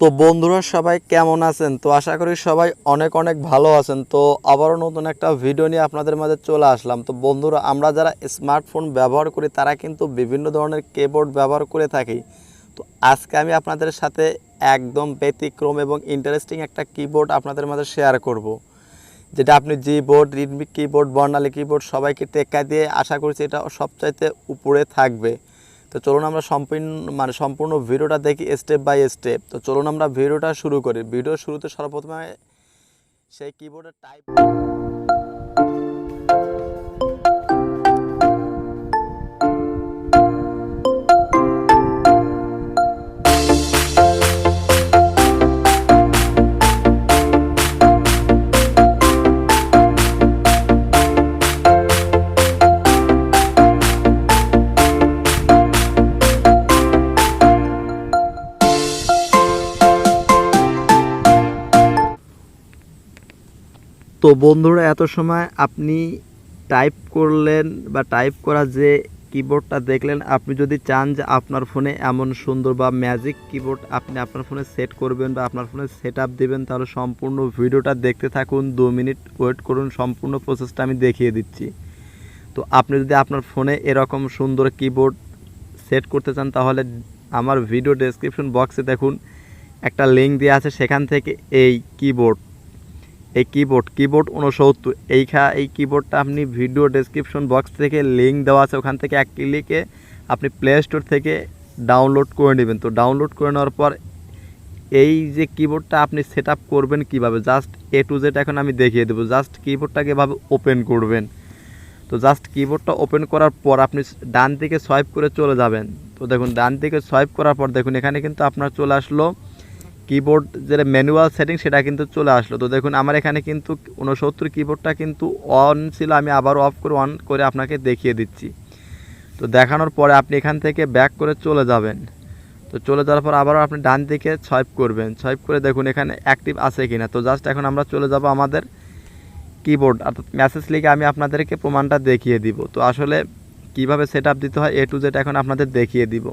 তো বন্ধুরা সবাই কেমন আছেন? তো আশা করি সবাই অনেক অনেক ভালো আছেন। তো আবারও নতুন একটা ভিডিও নিয়ে আপনাদের মাঝে চলে আসলাম। তো বন্ধুরা, আমরা যারা স্মার্টফোন ব্যবহার করি তারা কিন্তু বিভিন্ন ধরনের কিবোর্ড ব্যবহার করে থাকি। তো আজকে আমি আপনাদের সাথে একদম ব্যতিক্রম এবং ইন্টারেস্টিং একটা কিবোর্ড আপনাদের মাঝে শেয়ার করব, যেটা আপনি Gboard, রিডমি কিবোর্ড, বর্ণালী কিবোর্ড সবাইকে টেক্কা দিয়ে আশা করছি এটা সবচাইতে উপরে থাকবে। তো চলুন আমরা সম্পূর্ণ ভিডিওটা দেখি স্টেপ বাই স্টেপ। তো চলুন আমরা ভিডিওটা শুরু করি। ভিডিওর শুরুতে সর্বপ্রথমে সেই কিবোর্ডের টাইপ তো বন্ধুরা, এত সময় আপনি টাইপ করলেন বা টাইপ করা যে কিবোর্ডটা দেখলেন, আপনি যদি চান যে আপনার ফোনে এমন সুন্দর বা ম্যাজিক কিবোর্ড আপনি আপনার ফোনে সেট করবেন বা আপনার ফোনে সেট আপ দেবেন, তাহলে সম্পূর্ণ ভিডিওটা দেখতে থাকুন। 2 মিনিট ওয়েট করুন, সম্পূর্ণ প্রসেসটা আমি দেখিয়ে দিচ্ছি। তো আপনি যদি আপনার ফোনে এরকম সুন্দর কিবোর্ড সেট করতে চান, তাহলে আমার ভিডিও ডেসক্রিপশন বক্সে দেখুন একটা লিঙ্ক দেওয়া আছে, সেখান থেকে এই কিবোর্ড 69 এই কিবোর্ডটা আপনি ভিডিও ডেসক্রিপশন বক্স থেকে লিঙ্ক দেওয়া আছে, ওখান থেকে এক ক্লিকে আপনি প্লে স্টোর থেকে ডাউনলোড করে নেবেন। তো ডাউনলোড করে নেওয়ার পর এই যে কিবোর্ডটা আপনি সেট আপ করবেন কীভাবে, জাস্ট A to Z এখন আমি দেখিয়ে দেবো। জাস্ট কিবোর্ডটাকে এভাবে ওপেন করবেন। তো জাস্ট কিবোর্ডটা ওপেন করার পর আপনি ডান দিকে সোয়াইপ করে চলে যাবেন। তো দেখুন, ডান দিকে সোয়াইপ করার পর দেখুন এখানে কিন্তু আপনার চলে আসলো কিবোর্ড যেটা ম্যানুয়াল সেটিং, সেটা কিন্তু চলে আসলো। তো দেখুন আমার এখানে কিন্তু 69 কিবোর্ডটা কিন্তু অন ছিল, আমি আবার অফ করে অন করে আপনাকে দেখিয়ে দিচ্ছি। তো দেখানোর পরে আপনি এখান থেকে ব্যাক করে চলে যাবেন। তো চলে যাওয়ার পর আবারও আপনি ডান দিকে সোয়াইপ করবেন, সোয়াইপ করে দেখুন এখানে অ্যাক্টিভ আছে কিনা। তো জাস্ট এখন আমরা চলে যাব আমাদের কিবোর্ড, অর্থাৎ মেসেজ লিখে আমি আপনাদেরকে প্রমাণটা দেখিয়ে দিব। তো আসলে কিভাবে সেট আপ দিতে হয় A to Z এখন আপনাদের দেখিয়ে দিব।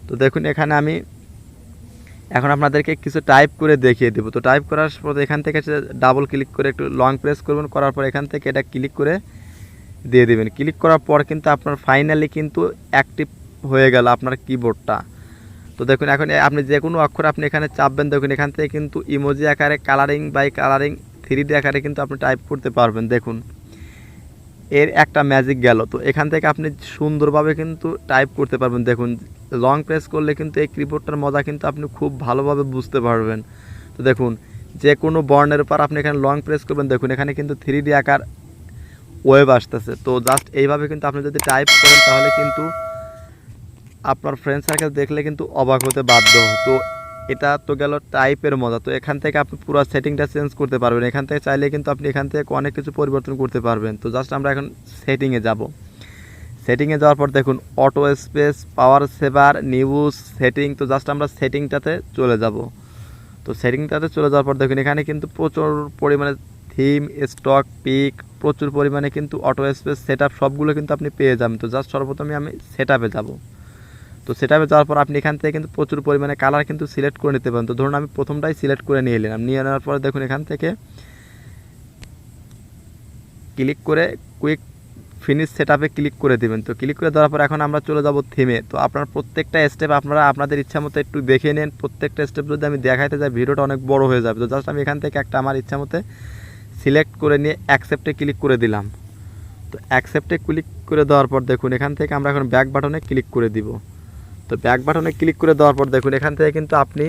তো দেখুন এখানে আমি এখন আপনাদেরকে কিছু টাইপ করে দেখিয়ে দেবো। তো টাইপ করার পর এখান থেকে ডাবল ক্লিক করে একটু লং প্রেস করবেন, করার পর এখান থেকে এটা ক্লিক করে দিয়ে দেবেন। ক্লিক করার পর কিন্তু আপনার ফাইনালি কিন্তু অ্যাক্টিভ হয়ে গেল আপনার কিবোর্ডটা। তো দেখুন এখন আপনি যে কোনো অক্ষর আপনি এখানে চাপবেন, দেখুন এখান থেকে কিন্তু ইমোজি আকারে কালারিং বাই কালারিং 3D আকারে কিন্তু আপনি টাইপ করতে পারবেন। দেখুন এর একটা ম্যাজিক গেল। তো এখান থেকে আপনি সুন্দরভাবে কিন্তু টাইপ করতে পারবেন। দেখুন লং প্রেস করলে কিন্তু এই কিবোর্ডটার মজা কিন্তু আপনি খুব ভালোভাবে বুঝতে পারবেন। তো দেখুন যে কোনো বর্ণের উপর আপনি এখানে লং প্রেস করবেন, দেখুন এখানে কিন্তু 3D আকার ওয়েভ আসতেছে। তো জাস্ট এইভাবে কিন্তু আপনি যদি টাইপ করেন, তাহলে কিন্তু আপনার ফ্রেন্ড সার্কেল দেখলে কিন্তু অবাক হতে বাধ্য। তো এটা তো গেল টাইপের মজা। তো এখান থেকে আপনি পুরো সেটিংটা চেঞ্জ করতে পারবেন। এখান থেকে চাইলে কিন্তু আপনি এখান থেকে অনেক কিছু পরিবর্তন করতে পারবেন। তো জাস্ট আমরা এখন সেটিংয়ে যাব। সেটিংয়ে যাওয়ার পর দেখুন অটো স্পেস, পাওয়ার সেভার, নিউজ সেটিং। তো জাস্ট আমরা সেটিংটাতে চলে যাব। তো সেটিংটাতে চলে যাওয়ার পর দেখুন এখানে কিন্তু প্রচুর পরিমাণে থিম, স্টক, পিক, প্রচুর পরিমাণে কিন্তু অটো স্পেস, সেট আপ সবগুলো কিন্তু আপনি পেয়ে যাবেন। তো জাস্ট সর্বপ্রথমে আমি সেট আপে যাবো। তো সেটাপে যাওয়ার পর আপনি এখান থেকে কিন্তু প্রচুর পরিমাণে কালার কিন্তু সিলেক্ট করে নিতে পারেন। তো ধরুন আমি প্রথমটাই সিলেক্ট করে নিয়ে নিলাম। নিয়ে নেওয়ার পরে দেখুন এখান থেকে ক্লিক করে কুইক ফিনিশ সেটআপে ক্লিক করে দেবেন। তো ক্লিক করে দেওয়ার পর এখন আমরা চলে যাব থিমে। তো আপনার প্রত্যেকটা স্টেপ আপনারা আপনাদের ইচ্ছা মতো একটু দেখে নেন। প্রত্যেকটা স্টেপ যদি আমি দেখাইতে যাই ভিডিওটা অনেক বড় হয়ে যাবে। তো জাস্ট আমি এখান থেকে একটা আমার ইচ্ছা মতো সিলেক্ট করে নিয়ে অ্যাকসেপ্টে ক্লিক করে দিলাম। তো অ্যাকসেপ্টে ক্লিক করে দেওয়ার পর দেখুন এখান থেকে আমরা এখন ব্যাক বাটনে ক্লিক করে দিব। তো ব্যাক বাটনে ক্লিক করে দেওয়ার পর দেখুন এখান থেকে কিন্তু আপনি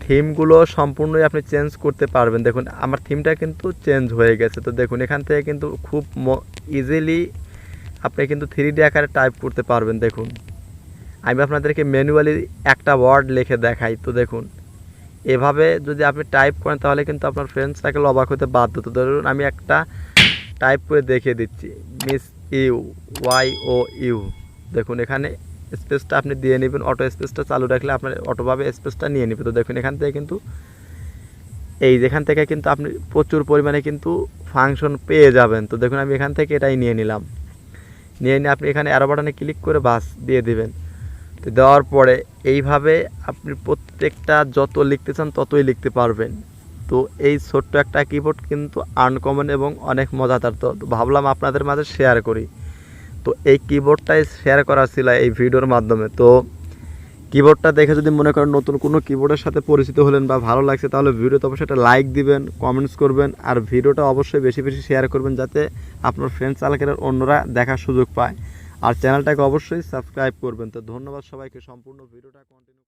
থিমগুলো সম্পূর্ণই আপনি চেঞ্জ করতে পারবেন। দেখুন আমার থিমটা কিন্তু চেঞ্জ হয়ে গেছে। তো দেখুন এখান থেকে কিন্তু খুব ইজিলি আপনি কিন্তু 3D আকারে টাইপ করতে পারবেন। দেখুন আমি আপনাদেরকে ম্যানুয়ালি একটা ওয়ার্ড লিখে দেখাই। তো দেখুন এভাবে যদি আপনি টাইপ করেন, তাহলে কিন্তু আপনার ফ্রেন্ড সার্কেল অবাক হতে বাধ্য। তো ধরুন আমি একটা টাইপ করে দেখিয়ে দিচ্ছি, মিস ইউ। দেখুন এখানে স্পেসটা আপনি দিয়ে নেবেন, অটো স্পেসটা চালু রাখলে আপনার অটোভাবে স্পেসটা নিয়ে নেবে। তো দেখুন এখান থেকে কিন্তু যেখান থেকে কিন্তু আপনি প্রচুর পরিমাণে কিন্তু ফাংশন পেয়ে যাবেন। তো দেখুন আমি এখান থেকে এটাই নিয়ে নিলাম। নিয়ে আপনি এখানে অ্যারো বাটনে ক্লিক করে বাস দিয়ে দিবেন। তো দেওয়ার পরে এইভাবে আপনি প্রত্যেকটা যত লিখতে চান ততই লিখতে পারবেন। তো এই ছোট্ট একটা কিবোর্ড কিন্তু আনকমন এবং অনেক মজাদার, তো ভাবলাম আপনাদের মাঝে শেয়ার করি। তো এই কিবোর্ডটাই শেয়ার করা ছিল এই ভিডিওর মাধ্যমে। তো কিবোর্ডটা দেখে যদি মনে করেন নতুন কোনো কিবোর্ডের সাথে পরিচিত হলেন বা ভালো লাগছে, তাহলে ভিডিওতে অবশ্যই একটা লাইক দিবেন, কমেন্টস করবেন, আর ভিডিওটা অবশ্যই বেশি বেশি শেয়ার করবেন যাতে আপনার ফ্রেন্ড সার্কেলের অন্যরা দেখার সুযোগ পায়। আর চ্যানেলটাকে অবশ্যই সাবস্ক্রাইব করবেন। তো ধন্যবাদ সবাইকে, সম্পূর্ণ ভিডিওটা কন্টিনিউ